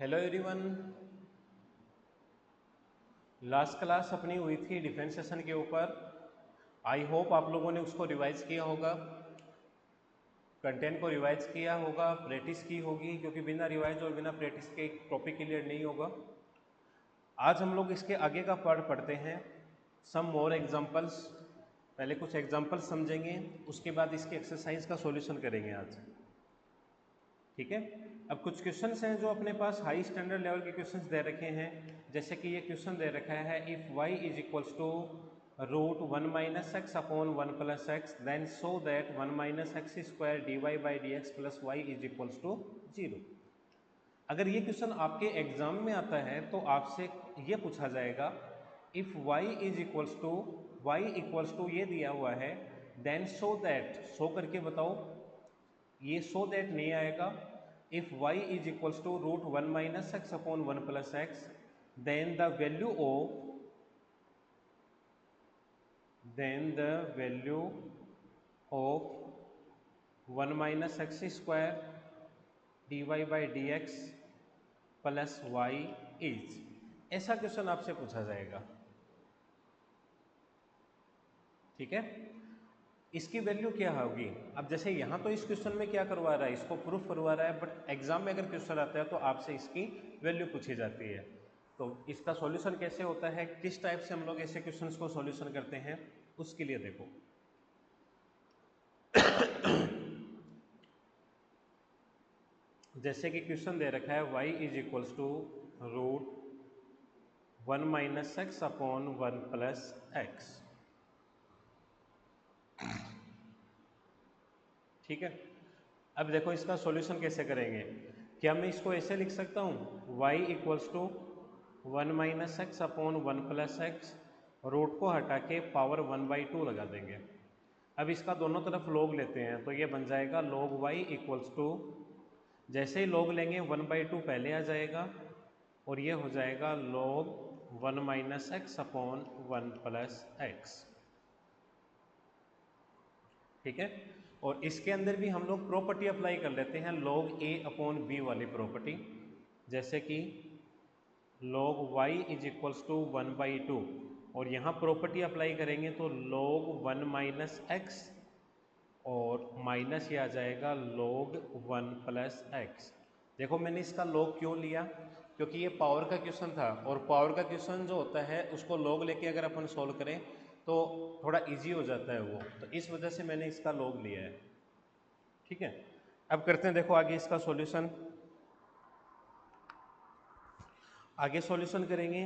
Hello everyone. Last class अपनी हुई थी डिफरेंशिएशन के ऊपर। आई होप आप लोगों ने उसको रिवाइज किया होगा, कंटेंट को रिवाइज किया होगा, प्रैक्टिस की होगी, क्योंकि बिना रिवाइज और बिना प्रैक्टिस के एक टॉपिक क्लियर नहीं होगा। आज हम लोग इसके आगे का पार्ट पढ़ते हैं, सम मोर एग्जाम्पल्स। पहले कुछ एग्जाम्पल्स समझेंगे, उसके बाद इसके एक्सरसाइज का सॉल्यूशन करेंगे आज। ठीक है। अब कुछ क्वेश्चंस हैं जो अपने पास हाई स्टैंडर्ड लेवल के क्वेश्चंस दे रखे हैं। जैसे कि ये क्वेश्चन दे रखा है, if y is equals to root 1 minus x upon 1 plus x then so that 1 minus x square d y by d x plus y is equals to 0। अगर ये क्वेश्चन आपके एग्जाम में आता है तो आपसे ये पूछा जाएगा, if y is equals to ये दिया हुआ है, देन सो दैट, सो करके बताओ। ये सो दैट नहीं आएगा। If y is equals to root 1 minus x upon 1 plus x then the value of 1 minus x square d y by d x plus y is, ऐसा क्वेश्चन आपसे पूछा जाएगा। ठीक है। इसकी वैल्यू क्या होगी? अब जैसे यहाँ तो इस क्वेश्चन में क्या करवा रहा है, इसको प्रूफ करवा रहा है, बट एग्जाम में अगर क्वेश्चन आता है तो आपसे इसकी वैल्यू पूछी जाती है। तो इसका सॉल्यूशन कैसे होता है, किस टाइप से हम लोग ऐसे क्वेश्चंस को सॉल्यूशन करते हैं, उसके लिए देखो। जैसे कि क्वेश्चन दे रखा है, y is equals to root 1 minus x upon 1 plus x. ठीक है। अब देखो इसका सॉल्यूशन कैसे करेंगे। क्या मैं इसको ऐसे लिख सकता हूँ, y equals to 1 minus x upon 1 plus x, root को हटा के पावर 1/2 लगा देंगे। अब इसका दोनों तरफ लॉग लेते हैं तो ये बन जाएगा log y इक्वल्स टू, जैसे ही log लेंगे 1/2 पहले आ जाएगा और ये हो जाएगा log 1 minus x upon 1 plus x. ठीक है। और इसके अंदर भी हम लोग प्रॉपर्टी अप्लाई कर लेते हैं, log a अपॉन b वाली प्रॉपर्टी। जैसे कि log y is equals to 1/2, और यहाँ प्रॉपर्टी अप्लाई करेंगे तो log 1 माइनस एक्स और माइनस ये आ जाएगा log 1 प्लस एक्स। देखो मैंने इसका log क्यों लिया, क्योंकि ये पावर का क्वेश्चन था, और पावर का क्वेश्चन जो होता है उसको log लेके अगर अपन सॉल्व करें तो थोड़ा इजी हो जाता है वो, तो इस वजह से मैंने इसका log लिया है। ठीक है। अब करते हैं, देखो आगे इसका सॉल्यूशन। आगे सॉल्यूशन करेंगे।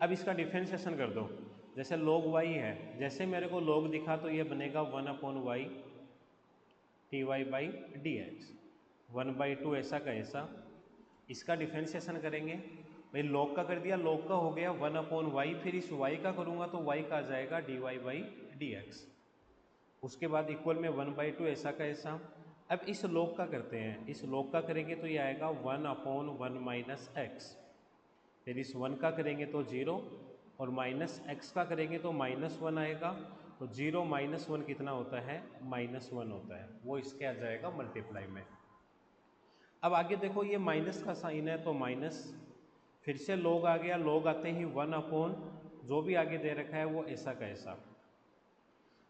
अब इसका डिफरेंशिएशन कर दो। जैसे log y है, जैसे मेरे को log दिखा तो ये बनेगा 1 upon y d y by d x, 1/2 ऐसा का ऐसा। इसका डिफरेंशिएशन करेंगे, भाई log का कर दिया, log का हो गया 1 अपॉन वाई, फिर इस y का करूँगा तो y का आ जाएगा d y by d x. उसके बाद इक्वल में 1/2 ऐसा का ऐसा। अब इस log का करते हैं, इस log का करेंगे तो ये आएगा 1 अपॉन 1 माइनस एक्स, फिर इस 1 का करेंगे तो 0, और माइनस एक्स का करेंगे तो -1 आएगा। तो 0 माइनस 1 कितना होता है, -1 होता है, वो इसके आ जाएगा मल्टीप्लाई में। अब आगे देखो, ये माइनस का साइन है तो माइनस, फिर से log आ गया, log आते ही 1 अपॉन जो भी आगे दे रखा है वो ऐसा का ऐसा।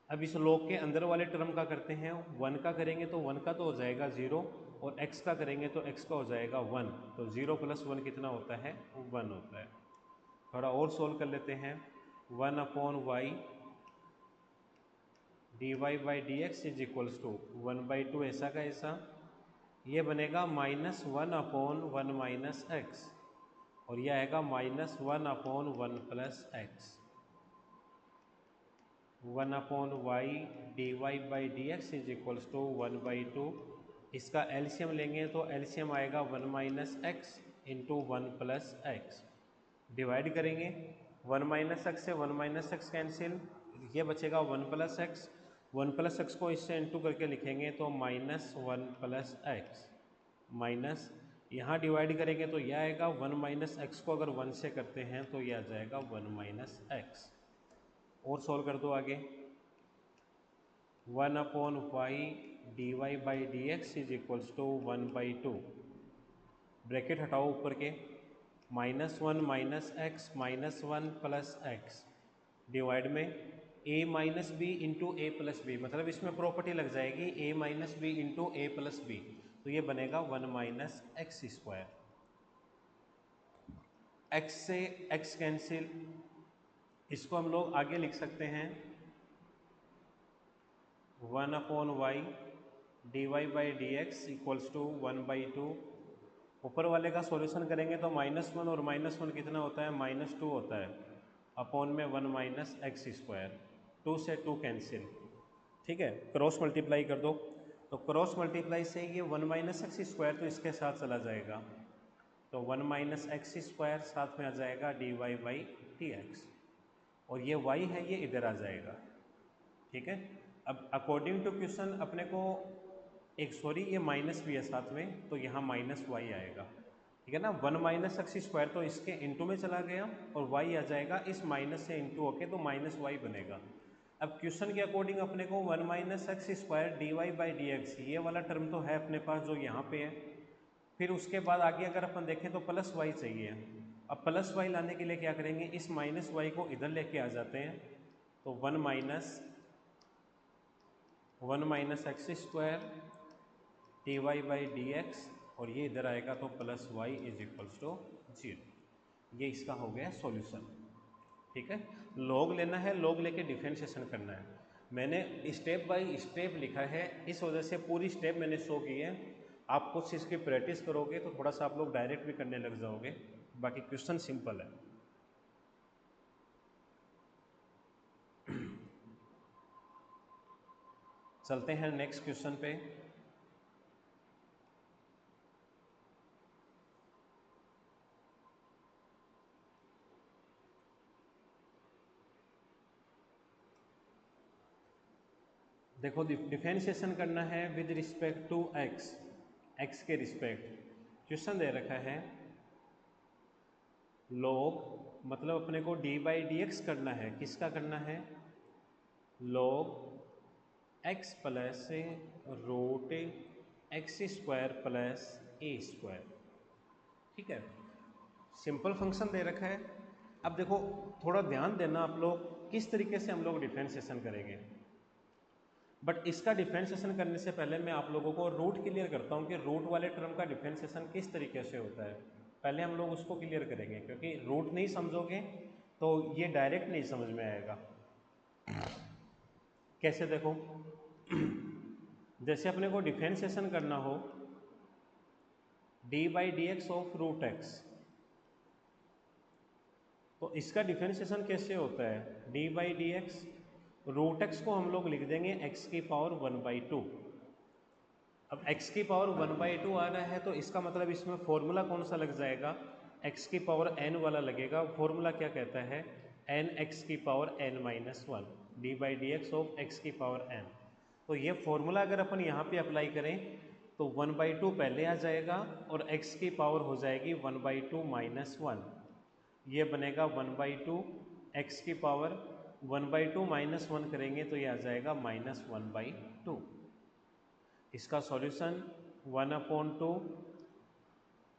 अब इस log के अंदर वाले टर्म का करते हैं, 1 का करेंगे तो 1 का तो हो जाएगा 0, और x का करेंगे तो x का हो जाएगा 1, तो 0 + 1 कितना होता है, 1 होता है। थोड़ा और सोल्व कर लेते हैं, 1 upon y d y by d x is equals to 1/2 ऐसा का ऐसा, ये बनेगा -1 अपॉन 1 माइनस एक्स, और यह आएगा -1 upon 1 plus x. 1 upon y d y by d x is equals to 1/2। इसका एलसीएम लेंगे तो एलसीएम आएगा 1 minus x into 1 plus x. Divide करेंगे, 1 माइनस एक्स से 1 माइनस एक्स कैंसिल, ये बचेगा 1 प्लस एक्स। 1 प्लस एक्स को इससे इंटू करके लिखेंगे तो -1 प्लस एक्स, माइनस यहाँ डिवाइड करेंगे तो यह आएगा 1 माइनस एक्स को अगर 1 से करते हैं तो यह आ जाएगा 1 माइनस एक्स। और सॉल्व कर दो आगे, 1 upon y d y by d x is equals to 1/2। Bracket हटाओ ऊपर के, -1 -x प्लस एक्स डिवाइड में a minus b into a plus b, मतलब इसमें प्रॉपर्टी लग जाएगी a minus b into a plus b, तो ये बनेगा 1 माइनस एक्स स्क्वायर। x से x कैंसिल, इसको हम लोग आगे लिख सकते हैं 1/y dy by d x equals to 1/2। ऊपर वाले का सॉल्यूशन करेंगे तो -1 और -1 कितना होता है, -2 होता है, अपॉन में 1 माइनस एक्स स्क्वायर, 2 से 2 कैंसिल, ठीक है, क्रॉस मल्टीप्लाई कर दो, तो क्रॉस मल्टीप्लाई से ये 1 माइनस एक्स स्क्वायर तो इसके साथ चला जाएगा, तो 1 माइनस एक्स स्क्वायर साथ में आ जाएगा d y by d x, और ये y है ये इधर आ जाएगा, ठीक है। अब अकॉर्डिंग टू क्वेश्चन अपने को एक सॉरी ये माइनस भी है साथ में, तो यहाँ -y आएगा, ठीक है ना। 1 माइनस एक्स स्क्वायर तो इसके इंटू में चला गया और y आ जाएगा इस माइनस से इंटू होके, तो -y बनेगा। अब क्वेश्चन के अकॉर्डिंग अपने को 1 minus x square d y by d x ये वाला टर्म तो है अपने पास जो यहाँ पे है, फिर उसके बाद आगे अगर अपन देखें तो प्लस y चाहिए। अब प्लस y लाने के लिए क्या करेंगे, इस माइनस y को इधर लेके आ जाते हैं, तो 1 minus x square d y by d x, और ये इधर आएगा तो plus y is equals to 0। ये इसका हो गया सॉल्यूशन, ठीक है। लॉग लेना है, लॉग लेके डिफरेंशिएशन करना है। मैंने स्टेप बाय स्टेप लिखा है, इस वजह से पूरी स्टेप मैंने शो की है। आप कुछ इसकी प्रैक्टिस करोगे तो थोड़ा सा आप लोग डायरेक्ट भी करने लग जाओगे, बाकी क्वेश्चन सिंपल है। चलते हैं नेक्स्ट क्वेश्चन पे। देखो डिफरेंशिएशन करना है with respect to x, x के रिस्पेक्ट। क्वेश्चन दे रखा है log, मतलब अपने को डी बाई डी एक्स करना है, किसका करना है, log x plus root x square plus a square, ठीक है। सिंपल फंक्शन दे रखा है। अब देखो थोड़ा ध्यान देना आप लोग, किस तरीके से हम लोग डिफरेंशिएशन करेंगे, बट इसका डिफरेंशिएशन करने से पहले मैं आप लोगों को रूट क्लियर करता हूँ कि रूट वाले टर्म का डिफरेंशिएशन किस तरीके से होता है। पहले हम लोग उसको क्लियर करेंगे, क्योंकि रूट नहीं समझोगे तो ये डायरेक्ट नहीं समझ में आएगा। कैसे, देखो जैसे अपने को डिफरेंशिएशन करना हो d by d x of root x, तो इसका डिफरेंशिएशन कैसे होता है, d by d x, root x को हम लोग लिख देंगे एक्स की पावर 1/2। अब x की पावर 1/2 आ रहा है तो इसका मतलब इसमें फॉर्मूला कौन सा लग जाएगा, x की पावर n वाला लगेगा। फॉर्मूला क्या कहता है, n x की power n-1 D by d x of x की पावर n। तो ये फॉर्मूला अगर अपन यहाँ पे अप्लाई करें तो 1/2 पहले आ जाएगा और x की पावर हो जाएगी 1/2 - 1, ये बनेगा 1/2, x की पावर 1/2 - 1 करेंगे तो ये आ जाएगा -1/2। इसका सॉल्यूशन 1/2,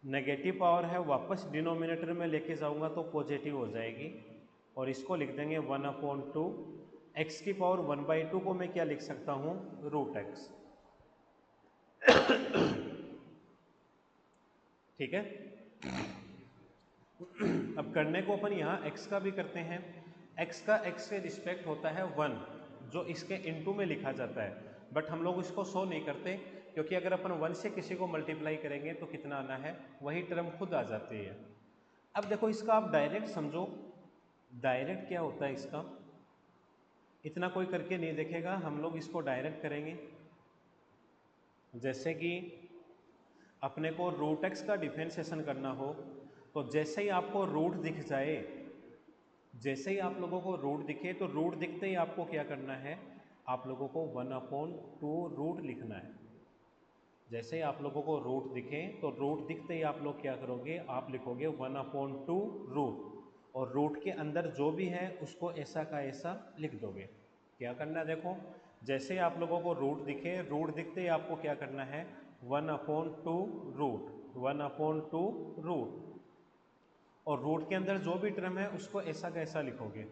नेगेटिव पावर है वापस डिनोमिनेटर में लेके जाऊंगा तो पॉजिटिव हो जाएगी, और इसको लिख देंगे 1/2। x की पावर 1/2 को मैं क्या लिख सकता हूँ, रूट एक्स, ठीक है। अब करने को अपन यहाँ x का भी करते हैं। x का x से रिस्पेक्ट होता है 1, जो इसके इनटू में लिखा जाता है, बट हम लोग इसको शो नहीं करते, क्योंकि अगर अपन 1 से किसी को मल्टीप्लाई करेंगे तो कितना आना है, वही टर्म खुद आ जाती है। अब देखो इसका आप डायरेक्ट समझो, डायरेक्ट क्या होता है इसका, इतना कोई करके नहीं देखेगा, हम लोग इसको डायरेक्ट करेंगे। जैसे कि अपने को रूट एक्स का डिफरेंशिएशन करना हो तो जैसे ही आपको रूट दिख जाए, जैसे ही आप लोगों को रूट दिखे तो रूट दिखते ही आपको क्या करना है, आप लोगों को 1/2 रूट लिखना है। जैसे ही आप लोगों को रूट दिखे तो रूट दिखते ही आप लोग क्या करोगे, आप लिखोगे 1/2 रूट, और रूट के अंदर जो भी है उसको ऐसा का ऐसा लिख दोगे। क्या करना है, देखो जैसे ही आप लोगों को रूट दिखे, रूट दिखते ही आपको क्या करना है, 1/2 रूट और रूट के अंदर जो भी टर्म है उसको ऐसा का ऐसा लिखोगे।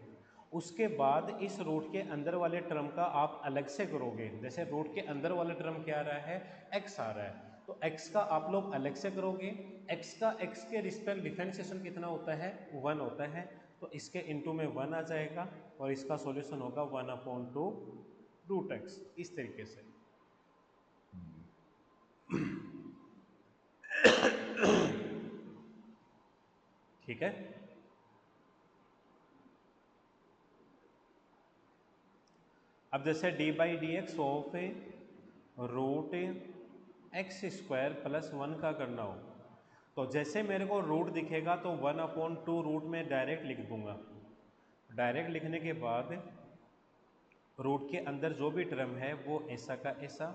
उसके बाद इस रूट के अंदर वाले टर्म का आप अलग से करोगे। जैसे रूट के अंदर वाला टर्म क्या आ रहा है, x आ रहा है, तो x का आप लोग अलग से करोगे। x का x के रिस्पेक्ट डिफरेंशिएशन कितना होता है, 1 होता है, तो इसके इनटू में 1 आ जाएगा और इसका सॉल्यूशन होगा 1/2 रूट x। इस तरीके से ठीक है। अब जैसे d/dx ऑफ √x² + 1 का करना हो, तो जैसे मेरे को रूट दिखेगा तो 1/2 रूट में डायरेक्ट लिख दूंगा। डायरेक्ट लिखने के बाद रूट के अंदर जो भी टर्म है वो ऐसा का ऐसा।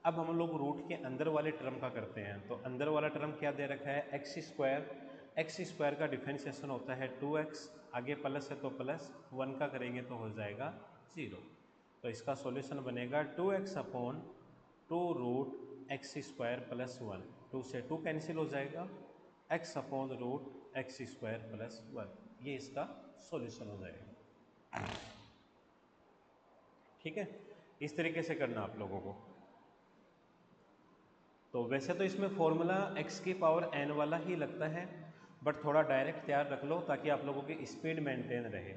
अब हम लोग रूट के अंदर वाले टर्म का करते हैं, तो अंदर वाला टर्म क्या दे रखा है, x² का डिफरेंशिएशन होता है 2x, आगे प्लस है तो प्लस, 1 का करेंगे तो हो जाएगा 0। तो इसका सॉल्यूशन बनेगा 2x/2√x² + 1। 2 से 2 कैंसिल हो जाएगा, x/√x² + 1, ये इसका सॉल्यूशन हो जाएगा। ठीक है, इस तरीके से करना आप लोगों को। तो वैसे तो इसमें फॉर्मूला x⁴n वाला ही लगता है, बट थोड़ा डायरेक्ट तैयार रख लो ताकि आप लोगों की स्पीड मेंटेन रहे।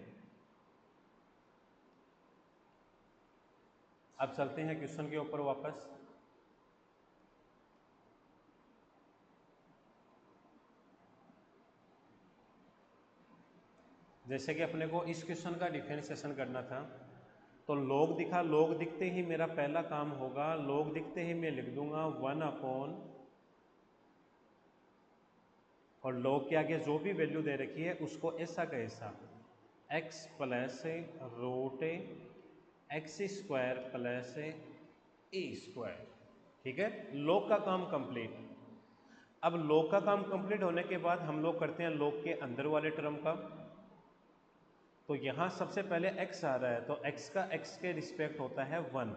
अब चलते हैं क्वेश्चन के ऊपर वापस। जैसे कि अपने को इस क्वेश्चन का डिफरेंशिएशन करना था, तो log दिखा, log दिखते ही मेरा पहला काम होगा, log दिखते ही मैं लिख दूंगा 1 और log के आगे जो भी वैल्यू दे रखी है उसको ऐसा का ऐसा x +√x² + a²। ठीक है, log का काम कंप्लीट। अब log का काम कंप्लीट होने के बाद हम लोग करते हैं log के अंदर वाले टर्म का। तो यहाँ सबसे पहले x आ रहा है, तो x का x के रिस्पेक्ट होता है 1,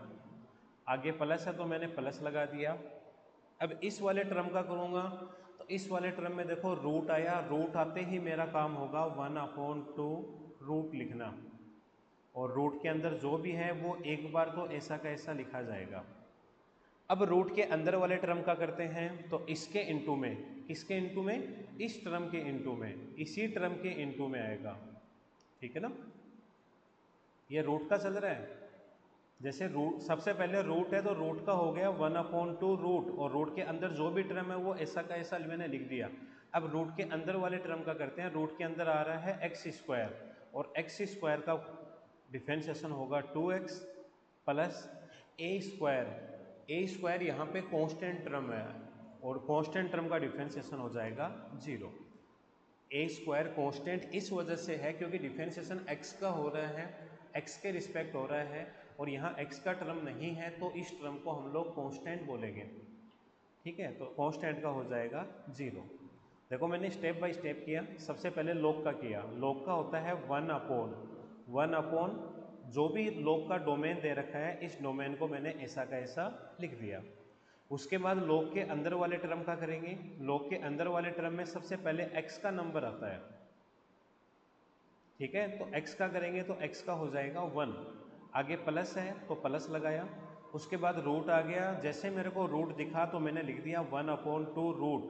आगे प्लस है तो मैंने प्लस लगा दिया। अब इस वाले टर्म का करूँगा, तो इस वाले टर्म में देखो रूट आया, रूट आते ही मेरा काम होगा 1/2 रूट लिखना, और रूट के अंदर जो भी है वो एक बार तो ऐसा का ऐसा लिखा जाएगा। अब रूट के अंदर वाले टर्म का करते हैं, तो इसके इनटू में, किसके इनटू में, इस टर्म के इनटू में, इसी टर्म के इनटू में आएगा। ठीक है ना, ये रूट का चल रहा है। जैसे रूट, सबसे पहले रूट है तो रूट का हो गया 1/2 रूट, और रूट के अंदर जो भी टर्म है वो ऐसा का ऐसा मैंने लिख दिया। अब रूट के अंदर वाले टर्म का करते हैं। रूट के अंदर आ रहा है x² और x² का डिफरेंशिएशन होगा 2x + a²। यहाँ पे कांस्टेंट टर्म है और कांस्टेंट टर्म का डिफरेंशिएशन हो जाएगा 0। a² कांस्टेंट इस वजह से है क्योंकि डिफरेंशिएशन x का हो रहा है, x के रिस्पेक्ट हो रहा है, और यहाँ x का टर्म नहीं है तो इस टर्म को हम लोग कांस्टेंट बोलेंगे। ठीक है, तो कांस्टेंट का हो जाएगा 0। देखो मैंने स्टेप बाय स्टेप किया। सबसे पहले log का किया। log का होता है 1/1 जो भी log का डोमेन दे रखा है, इस डोमेन को मैंने ऐसा का ऐसा लिख दिया। उसके बाद log के अंदर वाले टर्म का करेंगे। log के अंदर वाले टर्म में सबसे पहले x का नंबर आता है। ठीक है, तो x का करेंगे तो x का हो जाएगा 1, आगे प्लस है तो प्लस लगाया। उसके बाद रूट आ गया, जैसे मेरे को रूट दिखा तो मैंने लिख दिया 1/2 रूट,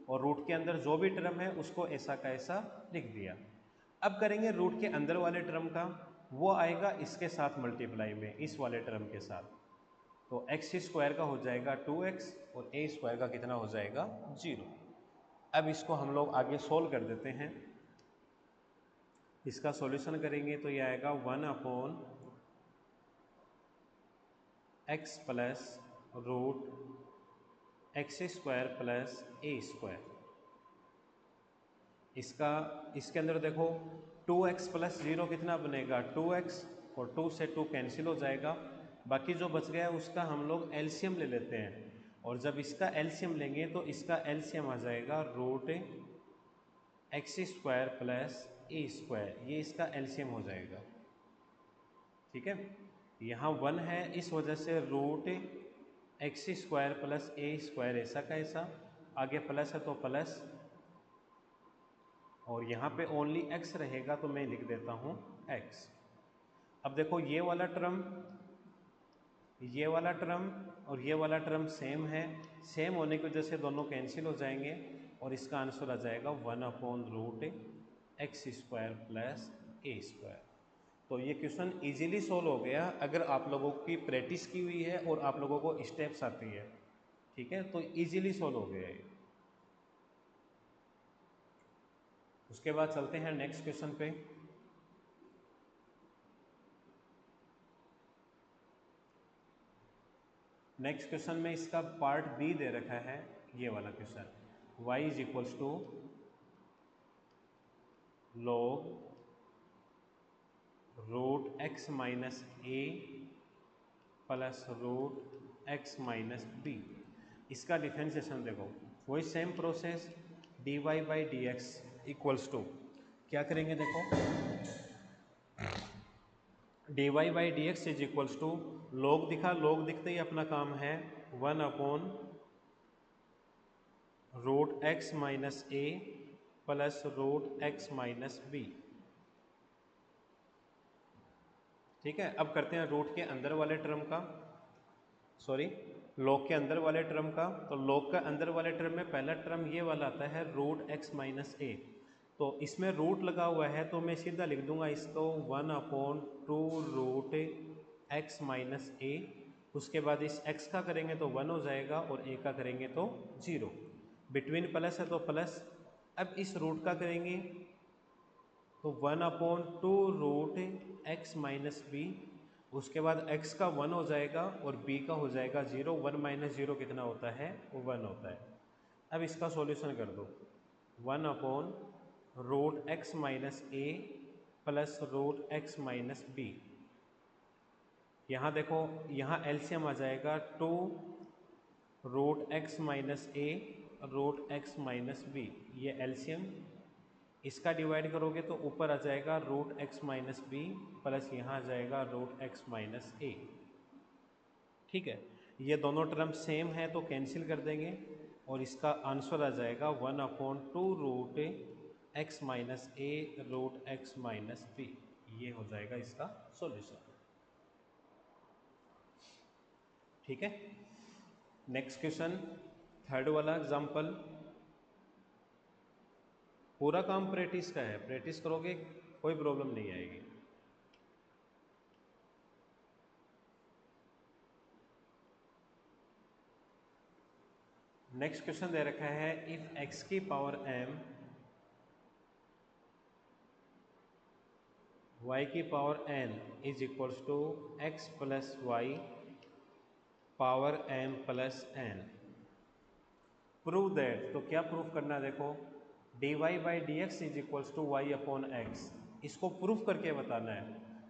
और रूट के अंदर जो भी टर्म है उसको ऐसा का ऐसा लिख दिया। अब करेंगे रूट के अंदर वाले टर्म का, वो आएगा इसके साथ मल्टीप्लाई में, इस वाले टर्म के साथ, तो x² का हो जाएगा 2x और a² का कितना हो जाएगा 0। अब इसको हम लोग आगे सोल्व कर देते हैं। इसका सॉल्यूशन करेंगे तो ये आएगा 1/x + √x² + a²। इसका, इसके अंदर देखो 2x + 0 कितना बनेगा 2x, और 2 से 2 कैंसिल हो जाएगा। बाकी जो बच गया है उसका हम लोग एलसीएम ले लेते हैं, और जब इसका एलसीएम लेंगे तो इसका एलसीएम आ जाएगा √x² + a², ये इसका एलसीएम हो जाएगा। ठीक है, यहाँ 1 है इस वजह से x square plus a square ऐसा का ऐसा, आगे प्लस है तो प्लस, और यहाँ पे ओनली एक्स रहेगा तो मैं लिख देता हूँ एक्स। अब देखो ये वाला टर्म और ये वाला टर्म सेम है, सेम होने की वजह से दोनों कैंसिल हो जाएंगे और इसका आंसर आ जाएगा 1/रूट x square plus a square. तो ये क्वेश्चन इजीली सॉल्व हो गया अगर आप लोगों की प्रैक्टिस की हुई है और आप लोगों को स्टेप्स आती है, ठीक है, तो इजीली सॉल्व हो गया ये। उसके बाद चलते हैं नेक्स्ट क्वेश्चन पे। नेक्स्ट क्वेश्चन में इसका पार्ट बी दे रखा है, ये वाला question, y is equals to log root x minus a plus root x minus b. इसका डिफरेंशिएशन देखो, वही same process, d y by d x equals to क्या करेंगे, देखो d y by d x is equals to log दिखा, log दिखते ही अपना काम है 1/रूट x minus a plus root x minus b. ठीक है, अब करते हैं रूट के अंदर वाले टर्म का, सॉरी log के अंदर वाले टर्म का। तो log का अंदर वाले टर्म में पहला टर्म ये वाला आता है रूट एक्स माइनस ए, तो इसमें रूट लगा हुआ है तो मैं सीधा लिख दूंगा इसको 1/रूट एक्स माइनस ए। उसके बाद इस x का करेंगे तो 1 हो जाएगा और a का करेंगे तो 0, बिटवीन प्लस है तो प्लस। अब इस रूट का करेंगे तो 1/रूट एक्स माइनस बी, उसके बाद x का 1 हो जाएगा और b का हो जाएगा 0। 1 माइनस 0 कितना होता है, वो 1 होता है। अब इसका सॉल्यूशन कर दो, 1/रूट x minus a plus root x minus b. यहाँ देखो, यहाँ एलसीएम आ जाएगा 2 root x minus a root x minus b, ये एलसीएम। इसका डिवाइड करोगे तो ऊपर आ जाएगा root x minus b plus यहाँ आ जाएगा रूट एक्स माइनस ए। ठीक है, ये दोनों टर्म सेम है तो कैंसिल कर देंगे और इसका आंसर आ जाएगा 1/2 root x minus a root x minus b. ये हो जाएगा इसका सॉल्यूशन। ठीक है, नेक्स्ट क्वेश्चन, थर्ड वाला एग्जांपल। पूरा काम प्रैक्टिस का है, प्रैक्टिस करोगे कोई प्रॉब्लम नहीं आएगी। नेक्स्ट क्वेश्चन दे रखा है, इफ x की पावर m y की power n is equals to x plus y power m plus n, prove that. तो क्या प्रूफ करना है, देखो d y by d x is equals to y upon x, इसको proof करके बताना है।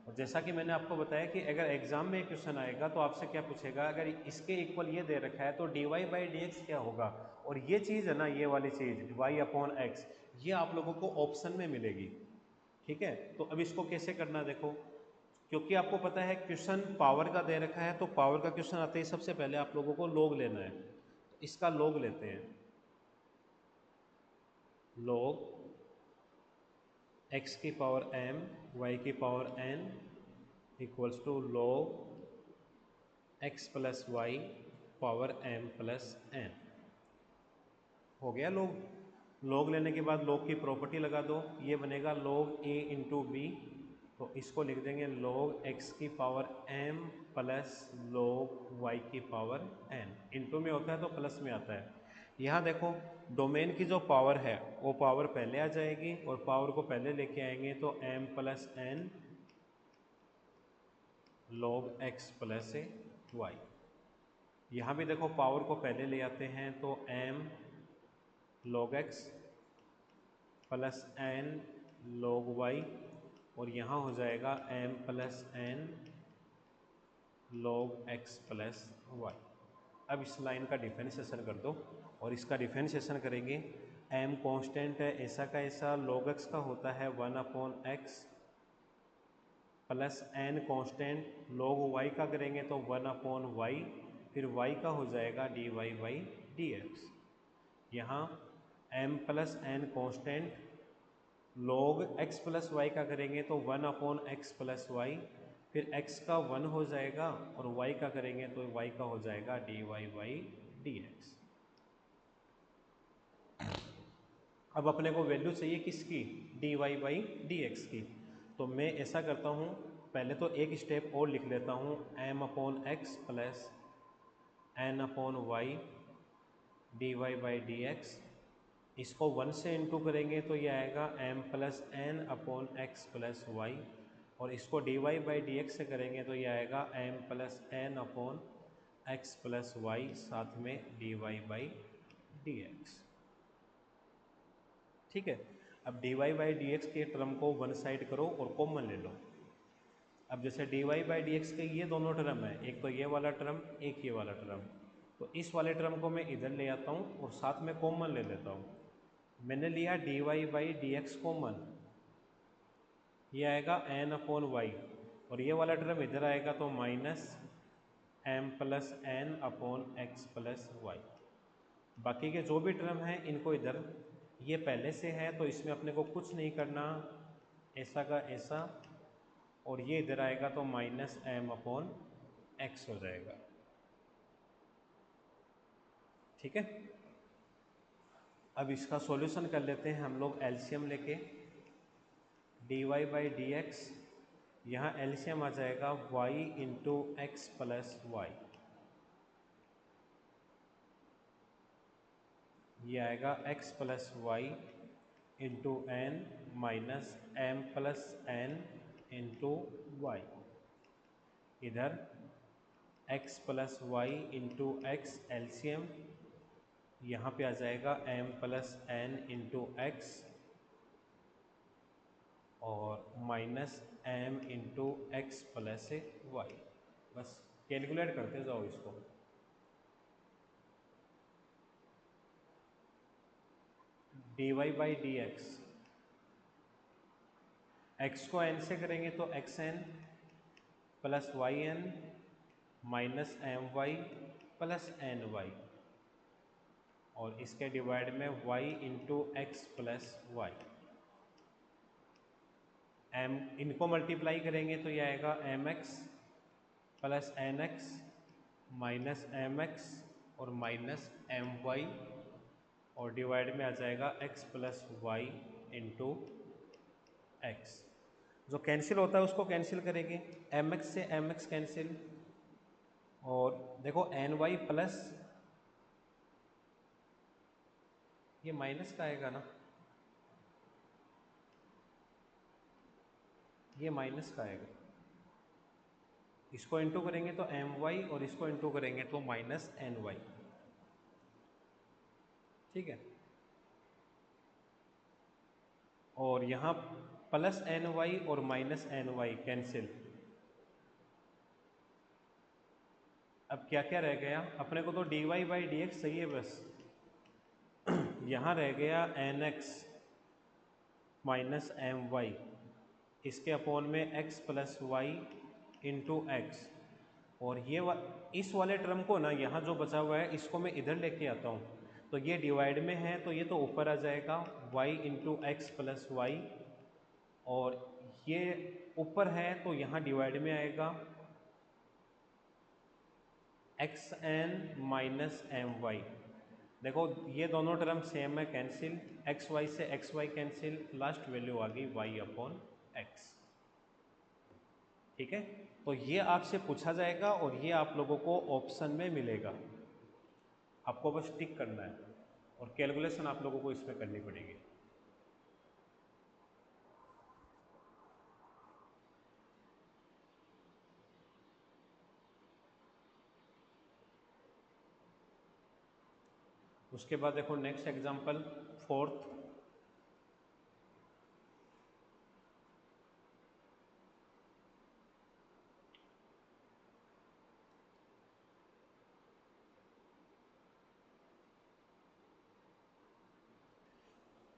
और जैसा कि मैंने आपको बताया कि अगर एग्जाम में क्वेश्चन आएगा तो आपसे क्या पूछेगा, अगर इसके इक्वल ये दे रखा है तो d y by d x क्या होगा, और ये चीज़ है ना, ये वाली चीज़ वाई अपॉन एक्स, ये आप लोगों को ऑप्शन में मिलेगी। ठीक है, तो अब इसको कैसे करना देखो, क्योंकि आपको पता है क्वेश्चन पावर का दे रखा है तो पावर का क्वेश्चन आते ही सबसे पहले आप लोगों को log लेना है। तो इसका log लेते हैं, log x की पावर m y की power n equals to log x plus y power m plus n। हो गया log लेने के बाद log की प्रॉपर्टी लगा दो, ये बनेगा log a इंटू बी, तो इसको लिख देंगे log x की power m plus log y की पावर n। इंटू में होता है तो प्लस में आता है। यहाँ देखो डोमेन की जो पावर है वो पावर पहले आ जाएगी और पावर को पहले लेके आएंगे तो m plus n log x plus y. यहाँ भी देखो पावर को पहले ले आते हैं तो m log x plus n log y, और यहाँ हो जाएगा m plus n log x plus y. अब इस लाइन का डिफरेंशिएशन कर दो और इसका डिफरेंशिएशन करेंगे, m कांस्टेंट है ऐसा का ऐसा, log x का होता है 1/x plus n constant, log y का करेंगे तो 1/y फिर y का हो जाएगा dy बाई डी एक्स। यहाँ m plus n constant, log x plus y का करेंगे तो 1/x प्लस वाई, फिर x का 1 हो जाएगा और y का करेंगे तो y का हो जाएगा dy बाई डी एक्स। अब अपने को वैल्यू चाहिए किसकी, dy बाई डी एक्स की। तो मैं ऐसा करता हूँ, पहले तो एक स्टेप और लिख लेता हूँ, m/x plus n/y dy by d x. इसको 1 से इंटू करेंगे तो ये आएगा m plus n upon x plus y, और इसको dy बाई डी एक्स से करेंगे तो ये आएगा m plus n upon x plus y, साथ में dy बाई डी एक्स। ठीक है। अब dy बाई डी एक्स के टर्म को वन साइड करो और कॉमन ले लो। अब जैसे dy बाई डी एक्स के ये दोनों टर्म है, एक तो ये वाला टर्म, एक ये वाला टर्म, तो इस वाले टर्म को मैं इधर ले आता हूँ और साथ में कॉमन ले लेता हूँ। मैंने लिया dy by d x common, ये आएगा n/y, और ये वाला टर्म इधर आएगा तो minus m plus n upon x plus y. बाकी के जो भी टर्म हैं इनको इधर, ये पहले से है तो इसमें अपने को कुछ नहीं करना, ऐसा का ऐसा, और ये इधर आएगा तो माइनस m अपॉन एक्स हो जाएगा। ठीक है। अब इसका सॉल्यूशन कर लेते हैं हम लोग एलसीएम लेके। dy बाई डी एक्स, यहाँ एलसीएम आ जाएगा y into x plus y, ये आएगा x plus y into n minus m plus n into y, इधर x plus y into x LCM, यहाँ पे आ जाएगा m plus n into x और minus m into x plus y. बस calculate करते जाओ इसको। dy by d x, x को n से करेंगे तो xn plus Y N minus m y plus n y, और इसके डिवाइड में y into x plus y. m इनको मल्टीप्लाई करेंगे तो ये आएगा mx plus n x minus m x और माइनस एम वाई, और डिवाइड में आ जाएगा x plus y into x. जो कैंसिल होता है उसको कैंसिल करेंगे, mx से mx कैंसिल, और देखो एन वाई प्लस, ये माइनस का आएगा ना, ये माइनस का आएगा, इसको इंटू करेंगे तो एम वाई और इसको इंटू करेंगे तो माइनस एन वाई। ठीक है। और यहाँ प्लस एन वाई और माइनस एन वाई कैंसिल। अब क्या क्या रह गया अपने को, तो dy बाई डी एक्स सही है बस। यहाँ रह गया n x minus m y, इसके अपॉन में x plus y into x, और ये इस वाले टर्म को ना, यहाँ जो बचा हुआ है इसको मैं इधर लेके आता हूँ, तो ये डिवाइड में है तो ये तो ऊपर आ जाएगा y into x plus y, और ये ऊपर है तो यहाँ डिवाइड में आएगा x n minus m y. देखो ये दोनों टर्म सेम है, कैंसिल, एक्स वाई से x y cancel, last value आ गई y अपॉन एक्स। ठीक है। तो ये आपसे पूछा जाएगा और ये आप लोगों को ऑप्शन में मिलेगा, आपको बस टिक करना है, और कैलकुलेशन आप लोगों को इसमें करनी पड़ेगी। उसके बाद देखो नेक्स्ट एग्जांपल, फोर्थ।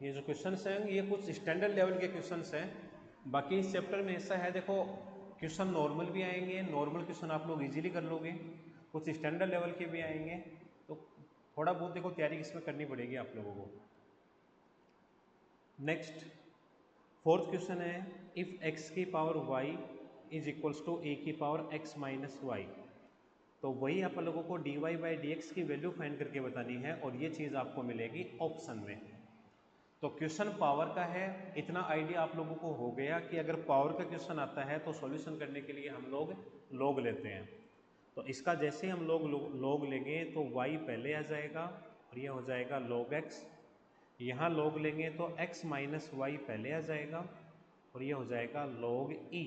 ये जो क्वेश्चंस हैं ये कुछ स्टैंडर्ड लेवल के क्वेश्चंस हैं, बाकी इस चैप्टर में ऐसा है, देखो क्वेश्चन नॉर्मल भी आएंगे, नॉर्मल क्वेश्चन आप लोग इजीली कर लोगे, कुछ स्टैंडर्ड लेवल के भी आएंगे, तो थोड़ा बहुत देखो तैयारी इसमें करनी पड़ेगी आप लोगों को। नेक्स्ट फोर्थ क्वेश्चन है, इफ़ x की power y is equals to a की पावर x माइनस वाई। तो वही आप लोगों को dy बाई डी की वैल्यू फाइंड करके बतानी है, और ये चीज़ आपको मिलेगी ऑप्शन में। तो क्वेश्चन पावर का है, इतना आइडिया आप लोगों को हो गया कि अगर पावर का क्वेश्चन आता है तो सॉल्यूशन करने के लिए हम लोग लॉग लेते हैं। तो इसका जैसे हम लॉग लेंगे तो y पहले आ जाएगा और ये हो जाएगा log x। यहाँ लॉग लेंगे तो x माइनस वाई पहले आ जाएगा और ये हो जाएगा log e।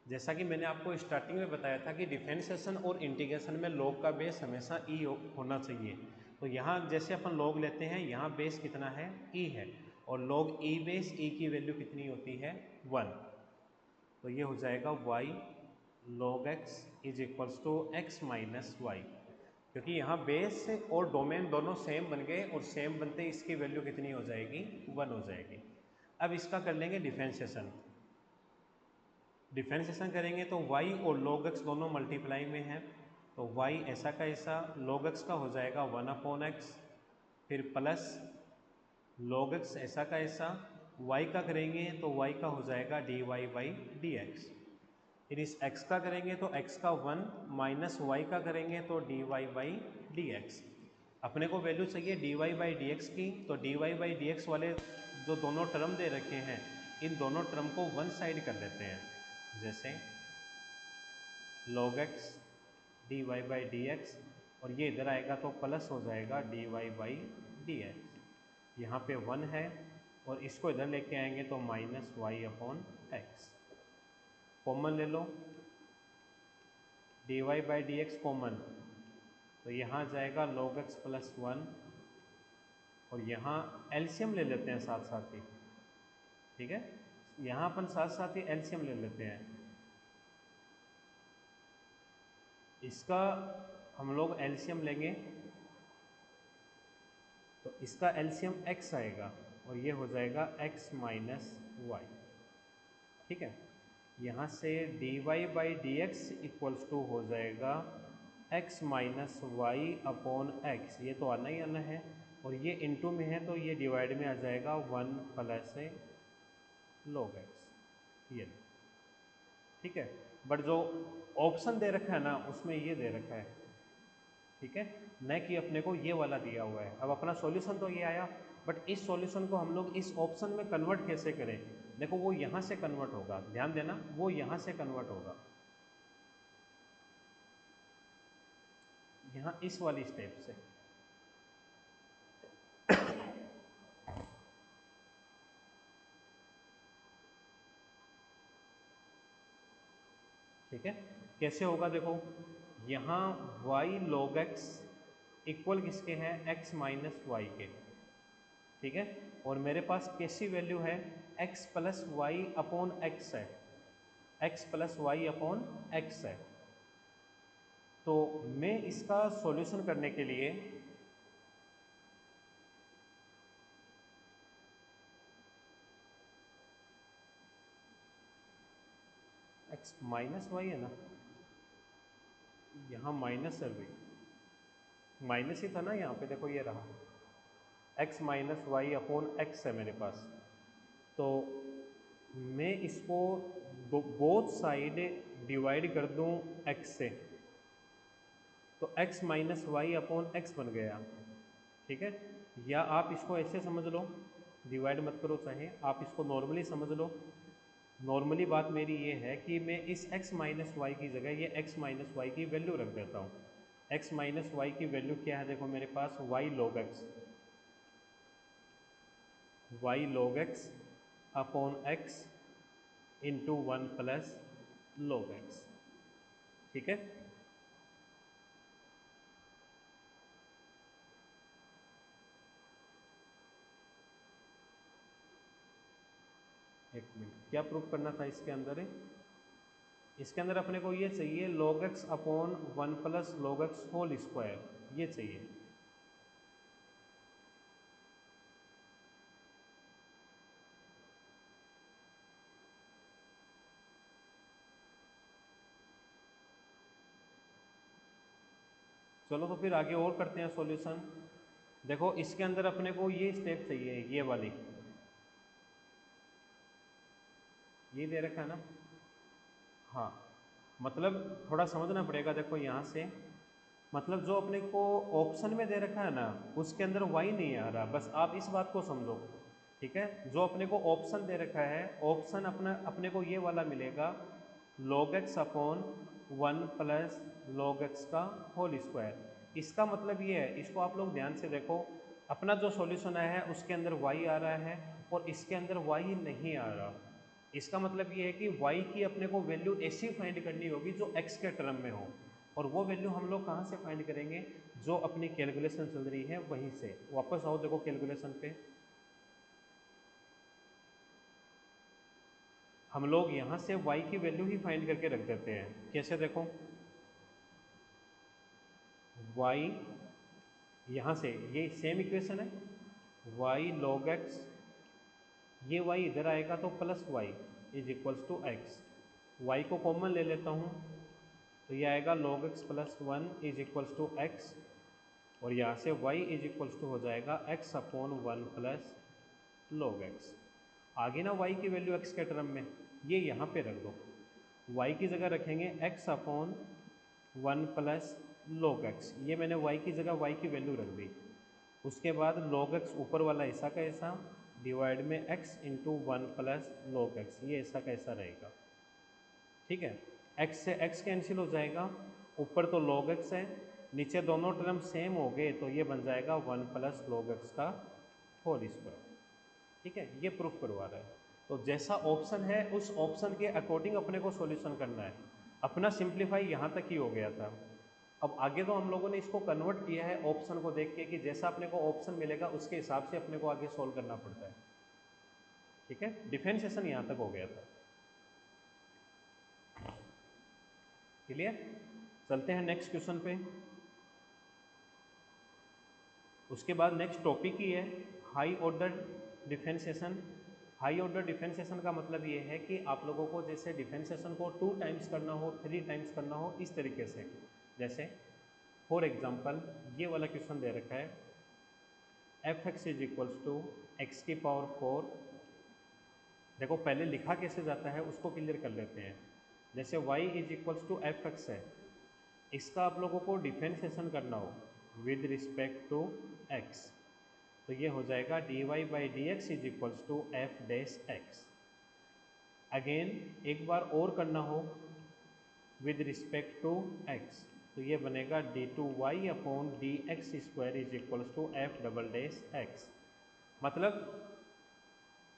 जैसा कि मैंने आपको स्टार्टिंग में बताया था कि डिफरेंशिएशन और इंटीग्रेशन में log का बेस हमेशा e होना चाहिए। तो यहाँ जैसे अपन log लेते हैं, यहाँ बेस कितना है, e है, और log e बेस e की वैल्यू कितनी होती है, 1। तो ये हो जाएगा y log x is equals to x minus y, क्योंकि यहाँ बेस और डोमेन दोनों सेम बन गए, और सेम बनते इसकी वैल्यू कितनी हो जाएगी, 1 हो जाएगी। अब इसका कर लेंगे डिफरेंशिएशन। डिफरेंशिएशन करेंगे तो y और log x दोनों मल्टीप्लाई में है, तो y ऐसा का ऐसा, log x का हो जाएगा 1/x, फिर प्लस log x ऐसा का ऐसा, y का करेंगे तो y का हो जाएगा dy बाई डी एक्स। फिर इस x का करेंगे तो x का 1 माइनस y का करेंगे तो dy बाई डी एक्स। अपने को वैल्यू चाहिए dy बाई डी एक्स की, तो dy बाई डी एक्स वाले जो दोनों टर्म दे रखे हैं, इन दोनों टर्म को वन साइड कर देते हैं। जैसे log x dy by d x, और ये इधर आएगा तो प्लस हो जाएगा dy बाई डी एक्स। यहाँ पे 1 है और इसको इधर लेके आएंगे तो minus y upon x. Common ले लो, dy by d x common, तो यहाँ जाएगा log x प्लस 1, और यहाँ एलसीएम ले लेते हैं साथ साथ ही, ठीक है। यहाँ अपन साथ साथ ही एलसीएम ले लेते हैं। इसका हम लोग एलसीएम लेंगे तो इसका एलसीएम x आएगा, और ये हो जाएगा x माइनस वाई, ठीक है। यहाँ से dy by d x equals to हो जाएगा x minus y upon x, ये तो आना ही आना है, और ये इनटू में है तो ये डिवाइड में आ जाएगा 1 प्लस log x, ये ठीक है। बट जो ऑप्शन दे रखा है ना, उसमें ये दे रखा है, ठीक है, न कि अपने को ये वाला दिया हुआ है। अब अपना सॉल्यूशन तो ये आया, बट इस सॉल्यूशन को हम लोग इस ऑप्शन में कन्वर्ट कैसे करें। देखो वो यहाँ से कन्वर्ट होगा, ध्यान देना, वो यहाँ से कन्वर्ट होगा, यहाँ इस वाली स्टेप से। ठीक है, कैसे होगा देखो, यहाँ y log x इक्वल किसके हैं, x माइनस वाई के, ठीक है। और मेरे पास कैसी वैल्यू है, x plus y upon x है, x plus y upon x है। तो मैं इसका सॉल्यूशन करने के लिए x माइनस वाई है ना, यहाँ माइनस है भाई, माइनस ही था ना यहाँ पे, देखो ये रहा x minus y upon x है मेरे पास। तो मैं इसको बोथ साइड डिवाइड कर दूँ x से, तो x minus y upon x बन गया, ठीक है। या आप इसको ऐसे समझ लो, डिवाइड मत करो, चाहे आप इसको नॉर्मली समझ लो। नॉर्मली बात मेरी ये है कि मैं इस x माइनस वाई की जगह ये x माइनस वाई की वैल्यू रख देता हूँ। x माइनस वाई की वैल्यू क्या है, देखो मेरे पास y log x, y log x upon x into 1 plus log x, ठीक है। एक मिनट, क्या प्रूफ करना था इसके अंदर है? इसके अंदर अपने को ये चाहिए log x upon 1 plus log x whole square, ये चाहिए। चलो तो फिर आगे और करते हैं सॉल्यूशन। देखो इसके अंदर अपने को ये स्टेप चाहिए, ये वाली, ये दे रखा है ना। हाँ, मतलब थोड़ा समझना पड़ेगा। देखो यहाँ से, मतलब जो अपने को ऑप्शन में दे रखा है ना, उसके अंदर वाई नहीं आ रहा, बस आप इस बात को समझो। ठीक है, जो अपने को ऑप्शन दे रखा है, ऑप्शन अपने को ये वाला मिलेगा, log x upon 1 plus log x का होल स्क्वायर। इसका मतलब ये है, इसको आप लोग ध्यान से देखो, अपना जो सॉल्यूशन आया है उसके अंदर y आ रहा है और इसके अंदर y नहीं आ रहा। इसका मतलब ये है कि y की अपने को वैल्यू ऐसी फाइंड करनी होगी जो x के टर्म में हो, और वो वैल्यू हम लोग कहाँ से फाइंड करेंगे, जो अपनी कैलकुलेशन चल रही है वहीं से। वापस आओ, देखो कैलकुलेशन पे, हम लोग यहाँ से y की वैल्यू ही फाइंड करके रख देते हैं। कैसे, देखो y, यहाँ से ये सेम इक्वेशन है, y log x, ये y इधर आएगा तो plus y is equals to x. Y को कॉमन ले लेता हूँ तो ये आएगा log x plus 1 is equals to x, और यहाँ से y इज इक्वल्स टू हो जाएगा x upon 1 plus log x। आगे ना y की वैल्यू x के टर्म में, ये यहाँ पे रख दो, y की जगह रखेंगे x upon 1 plus log x। ये मैंने y की जगह y की वैल्यू रख दी। उसके बाद log x ऊपर वाला ऐसा का ऐसा डिवाइड में x into 1 plus log x, ये ऐसा का ऐसा रहेगा। ठीक है, x से x कैंसिल हो जाएगा, ऊपर तो log x है, नीचे दोनों टर्म सेम हो गए तो ये बन जाएगा 1 प्लस log x का होल स्क्वायर। ठीक है, ये प्रूफ करवा रहा है। तो जैसा ऑप्शन है उस ऑप्शन के अकॉर्डिंग अपने को सॉल्यूशन करना है। अपना सिंप्लीफाई यहाँ तक ही हो गया था। अब आगे तो हम लोगों ने इसको कन्वर्ट किया है ऑप्शन को देख के, कि जैसा अपने को ऑप्शन मिलेगा उसके हिसाब से अपने को आगे सॉल्व करना पड़ता है। ठीक है, डिफरेंशिएशन यहाँ तक हो गया था। क्लियर? चलते हैं नेक्स्ट क्वेश्चन पे। उसके बाद नेक्स्ट टॉपिक ही है high order differentiation. High order differentiation का मतलब ये है कि आप लोगों को जैसे डिफरेंशिएशन को 2 टाइम्स करना हो, 3 टाइम्स करना हो, इस तरीके से। जैसे फॉर एग्जांपल ये वाला क्वेश्चन दे रखा है, f x is equals to x की पावर 4। देखो पहले लिखा कैसे जाता है उसको क्लियर कर लेते हैं। जैसे y is equals to f x है, इसका आप लोगों को डिफरेंशिएशन करना हो विद रिस्पेक्ट टू x, तो ये हो जाएगा dy by d x is equals to f dash x. Again एक बार और करना हो विद रिस्पेक्ट टू x, तो ये बनेगा d two y upon d x square is equals to f double dash x. मतलब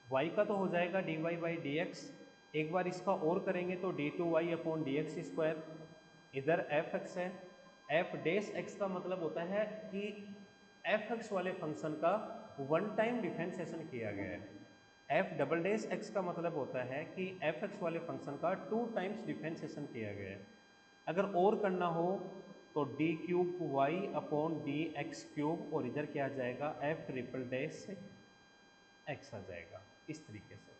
y का तो हो जाएगा d y by d x, एक बार इसका और करेंगे तो d two y upon d x square, इधर एफ एक्स है, एफ डैश एक्स का मतलब होता है कि एफ एक्स वाले फंक्शन का 1 टाइम डिफरेंशिएशन किया गया है। एफ डबल डैश एक्स का मतलब होता है कि एफ एक्स वाले फंक्शन का 2 टाइम्स डिफरेंशिएशन किया गया है। अगर और करना हो तो d cube y upon d x cube, और इधर क्या आ जाएगा एफ ट्रिपल डैश एक्स आ जाएगा। इस तरीके से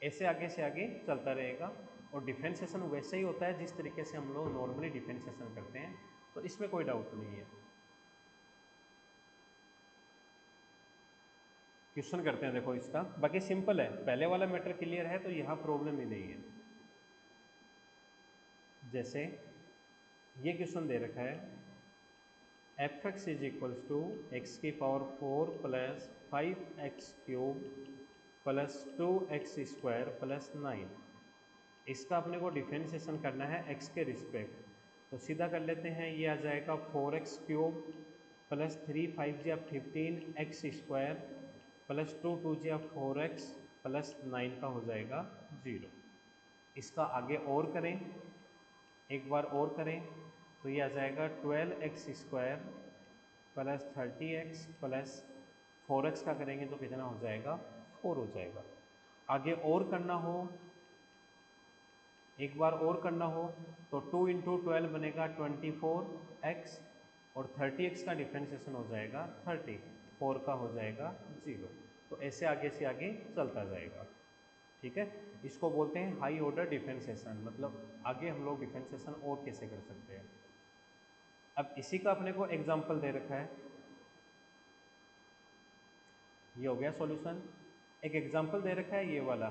ऐसे आगे से आगे चलता रहेगा, और डिफरेंशिएशन वैसे ही होता है जिस तरीके से हम लोग नॉर्मली डिफरेंशिएशन करते हैं, तो इसमें कोई डाउट नहीं है। क्वेश्चन करते हैं, देखो इसका बाकी सिंपल है, पहले वाला मैटर क्लियर है तो यहाँ प्रॉब्लम ही नहीं है। जैसे ये क्वेश्चन दे रखा है, f x is equals to x की power 4 plus 5x cube plus 2x square plus 9। इसका अपने को डिफरेंशिएशन करना है x के रिस्पेक्ट, तो सीधा कर लेते हैं। ये आ जाएगा 4x क्यूब प्लस 3 5 जा 15x स्क्वायर प्लस 2 2 जा 4x प्लस 9 का हो जाएगा 0। इसका आगे और करें, एक बार और करें तो ये आ जाएगा 12x square plus 30x plus 4x का करेंगे तो कितना हो जाएगा 4 हो जाएगा। आगे और करना हो, एक बार और करना हो तो 2 इंटू 12 बनेगा 24x, और 30x का डिफरेंशिएशन हो जाएगा 30, 4 का हो जाएगा 0। तो ऐसे आगे से आगे चलता जाएगा। ठीक है, इसको बोलते हैं हाई ऑर्डर डिफरेंशिएशन। मतलब आगे हम लोग डिफरेंशिएशन और कैसे कर सकते हैं। अब इसी का अपने को एग्जाम्पल दे रखा है, ये हो गया सॉल्यूशन। एक एग्जाम्पल दे रखा है ये वाला,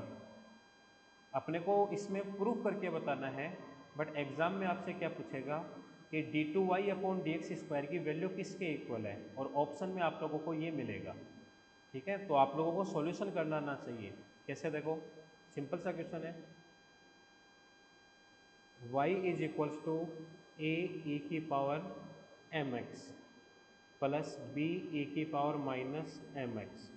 अपने को इसमें प्रूफ करके बताना है, बट एग्जाम में आपसे क्या पूछेगा कि d2y upon d x square की वैल्यू किसके इक्वल है, और ऑप्शन में आप लोगों को ये मिलेगा। ठीक है, तो आप लोगों को सॉल्यूशन करना आना चाहिए। कैसे, देखो सिंपल सा क्वेश्चन है, y is equals to a e की power m x plus b e की पावर माइनस एम एक्स।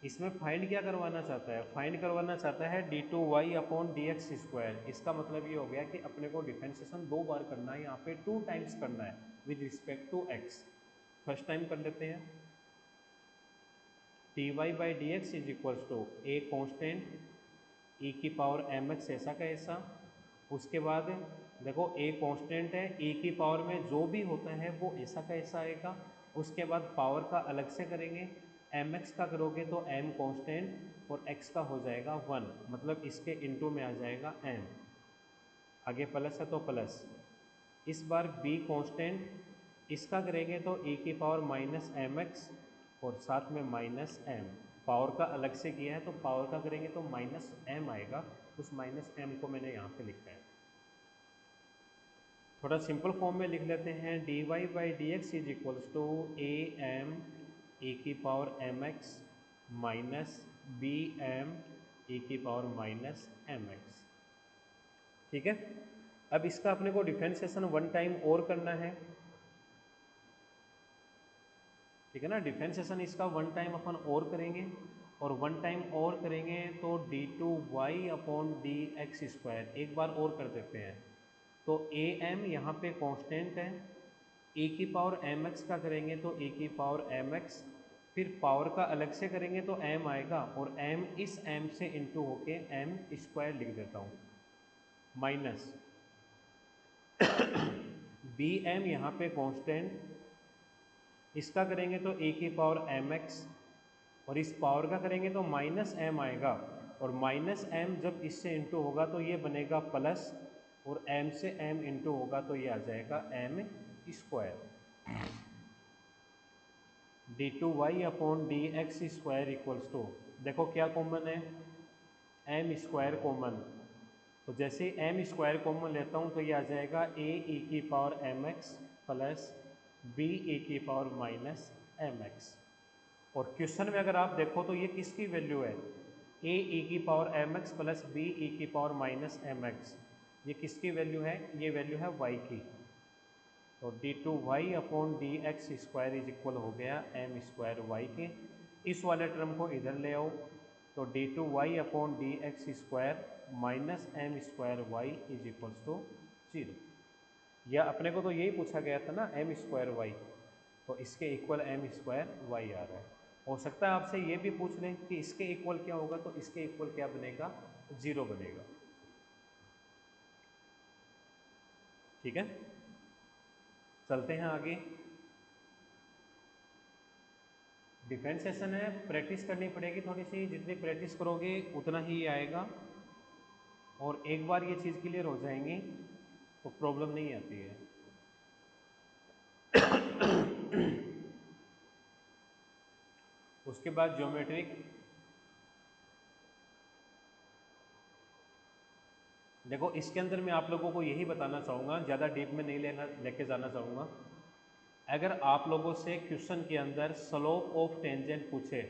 इसमें फाइंड क्या करवाना चाहता है, फाइंड करवाना चाहता है d2y upon d x square. इसका मतलब ये हो गया कि अपने को डिफरेंशिएशन 2 बार करना है, यहाँ पे 2 टाइम्स करना है with respect to x। First time कर लेते हैं, dy by d x is equals to a constant e की पावर एम एक्स ऐसा का ऐसा। उसके बाद देखो ए कांस्टेंट है, e की पावर में जो भी होता है वो ऐसा का ऐसा आएगा। उसके बाद पावर का अलग से करेंगे, एम एक्स का करोगे तो m कांस्टेंट और x का हो जाएगा 1, मतलब इसके इनटू में आ जाएगा m, आगे प्लस है तो प्लस। इस बार b कांस्टेंट, इसका करेंगे तो e की पावर माइनस एम एक्स और साथ में माइनस m। पावर का अलग से किया है तो पावर का करेंगे तो माइनस m आएगा, उस माइनस m को मैंने यहाँ पे लिखा है। थोड़ा सिंपल फॉर्म में लिख लेते हैं, dy by d x is equals to a m e की power m x minus b m e की पावर माइनस एम एक्स। ठीक है, अब इसका अपने को डिफरेंशिएशन 1 टाइम और करना है। ठीक है ना, डिफरेंशिएशन इसका 1 टाइम अपन और करेंगे, और 1 टाइम और करेंगे तो d2y upon d x square एक बार और कर देते हैं। तो ए एम यहाँ पे कांस्टेंट है, ए की पावर एम एक्स का करेंगे तो ए की पावर एम एक्स, फिर पावर का अलग से करेंगे तो m आएगा, और m इस m से इंटू होके m स्क्वायर लिख देता हूँ, माइनस बी एम यहाँ पे कांस्टेंट, इसका करेंगे तो ए की पावर एम एक्स, और इस पावर का करेंगे तो माइनस m आएगा, और माइनस m जब इससे इंटू होगा तो ये बनेगा प्लस, और m से m इंटू होगा तो ये आ जाएगा m square. d2y upon d x square equals to, देखो क्या कॉमन है, m स्क्वायर कॉमन, तो जैसे m स्क्वायर कॉमन लेता हूँ तो ये आ जाएगा a e की power m x plus b e की पावर माइनस एम एक्स। और क्वेश्चन में अगर आप देखो तो ये किसकी वैल्यू है, a e की power m x plus b e की पावर माइनस एम एक्स, ये किसकी वैल्यू है, ये वैल्यू है y की। तो d2y upon d x square is equal हो गया m स्क्वायर y के। इस वाले टर्म को इधर ले आओ, तो d2y upon d x square minus m square y is equals to 0। या अपने को तो यही पूछा गया था ना m स्क्वायर वाई, तो इसके इक्वल m स्क्वायर वाई आ रहा है। हो सकता है आपसे ये भी पूछ लें कि इसके इक्वल क्या होगा, तो इसके इक्वल क्या बनेगा, 0 बनेगा। ठीक है, चलते हैं आगे। डिफरेंशिएशन है, प्रैक्टिस करनी पड़ेगी थोड़ी सी, जितनी प्रैक्टिस करोगे उतना ही आएगा, और एक बार ये चीज़ क्लियर हो जाएंगी तो प्रॉब्लम नहीं आती है। उसके बाद ज्योमेट्रिक, देखो इसके अंदर मैं आप लोगों को यही बताना चाहूँगा, ज़्यादा डीप में नहीं लेके जाना चाहूँगा। अगर आप लोगों से क्वेश्चन के अंदर स्लोप ऑफ टेंजेंट पूछे,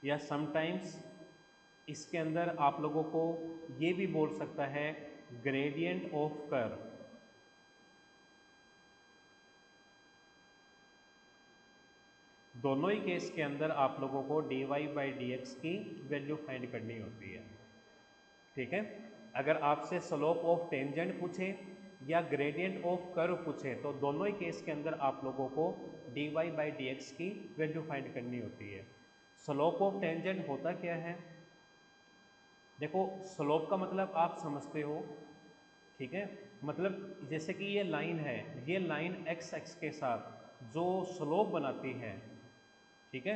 या समटाइम्स इसके अंदर आप लोगों को ये भी बोल सकता है ग्रेडियंट ऑफ कर्व, दोनों ही केस के अंदर आप लोगों को dy बाई डी एक्स की वैल्यू फाइंड करनी होती है। ठीक है, अगर आपसे स्लोप ऑफ टेंजेंट पूछे या ग्रेडियंट ऑफ कर्व पूछे, तो दोनों ही केस के अंदर आप लोगों को dy बाई डी एक्स की वैल्यू फाइंड करनी होती है। स्लोप ऑफ टेंजेंट होता क्या है, देखो स्लोप का मतलब आप समझते हो, ठीक है, मतलब जैसे कि ये लाइन है, ये लाइन एक्स एक्स के साथ जो स्लोप बनाती है, ठीक है,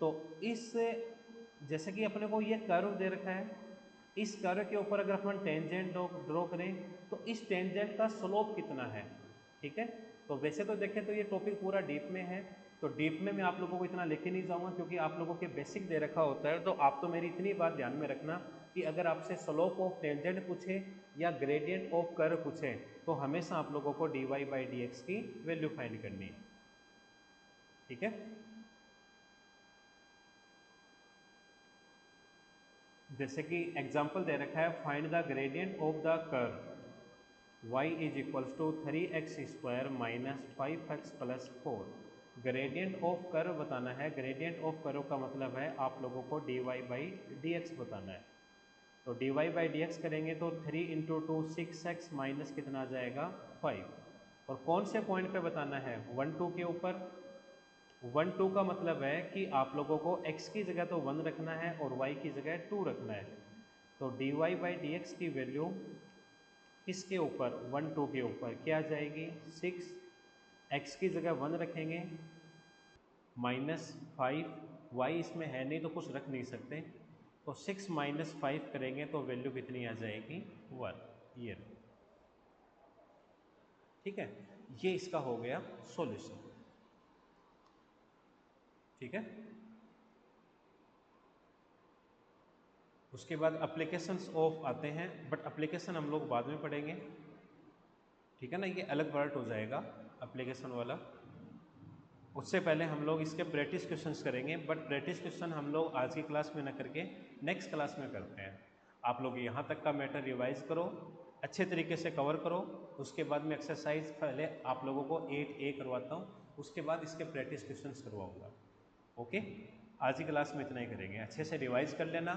तो इस, जैसे कि अपने को ये कर्व दे रखा है, इस कर्व के ऊपर अगर अपन टेंजेंट ड्रॉ करें तो इस टेंजेंट का स्लोप कितना है, ठीक है। तो वैसे तो देखें तो ये टॉपिक पूरा डीप में है, तो डीप में मैं आप लोगों को इतना लेके नहीं जाऊंगा क्योंकि आप लोगों के बेसिक दे रखा होता है। तो आप तो मेरी इतनी बात ध्यान में रखना कि अगर आपसे स्लोप ऑफ टेंजेंट पूछे या ग्रेडियंट ऑफ कर्व पूछे तो हमेशा आप लोगों को dy बाई डी एक्स की वैल्यू फाइंड करनी है, ठीक है। जैसे कि एग्जाम्पल दे रखा है, find the gradient of the curve y is equals to 3x² minus 5x plus 4। Gradient of curve बताना है। ग्रेडियंट ऑफ कर्व का मतलब है आप लोगों को dy बाई डी एक्स बताना है। तो dy बाई डी एक्स करेंगे तो 3 इंटू टू 6x माइनस कितना आ जाएगा 5। और कौन से पॉइंट पे बताना है, 1 2 के ऊपर। 1 2 का मतलब है कि आप लोगों को x की जगह तो 1 रखना है और y की जगह 2 रखना है। तो dy बाई डी एक्स की वैल्यू इसके ऊपर 1 2 के ऊपर क्या आ जाएगी 6, x की जगह 1 रखेंगे माइनस 5, y इसमें है नहीं तो कुछ रख नहीं सकते, तो 6 माइनस 5 करेंगे तो वैल्यू कितनी आ जाएगी 1, ये, ठीक है। ये इसका हो गया सॉल्यूशन, ठीक है। उसके बाद एप्लीकेशंस ऑफ आते हैं, बट एप्लीकेशन हम लोग बाद में पढ़ेंगे, ठीक है ना। ये अलग पार्ट हो जाएगा एप्लीकेशन वाला। उससे पहले हम लोग इसके प्रैक्टिस क्वेश्चंस करेंगे, बट प्रैक्टिस क्वेश्चन हम लोग आज की क्लास में ना करके नेक्स्ट क्लास में करते हैं। आप लोग यहाँ तक का मैटर रिवाइज करो, अच्छे तरीके से कवर करो। उसके बाद में एक्सरसाइज पहले आप लोगों को 8A करवाता हूँ, उसके बाद इसके प्रैक्टिस क्वेश्चंस करवाऊँगा। ओके, आज की क्लास में इतना ही करेंगे। अच्छे से रिवाइज कर लेना,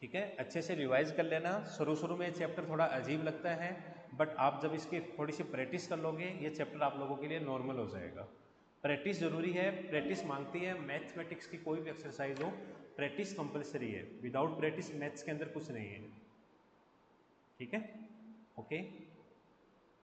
ठीक है। अच्छे से रिवाइज कर लेना। शुरू में चैप्टर थोड़ा अजीब लगता है, बट आप जब इसकी थोड़ी सी प्रैक्टिस कर लोगे ये चैप्टर आप लोगों के लिए नॉर्मल हो जाएगा। प्रैक्टिस जरूरी है, प्रैक्टिस मांगती है। मैथमेटिक्स की कोई भी एक्सरसाइज हो, प्रैक्टिस कंपलसरी है। विदाउट प्रैक्टिस मैथ्स के अंदर कुछ नहीं है, ठीक है। ओके।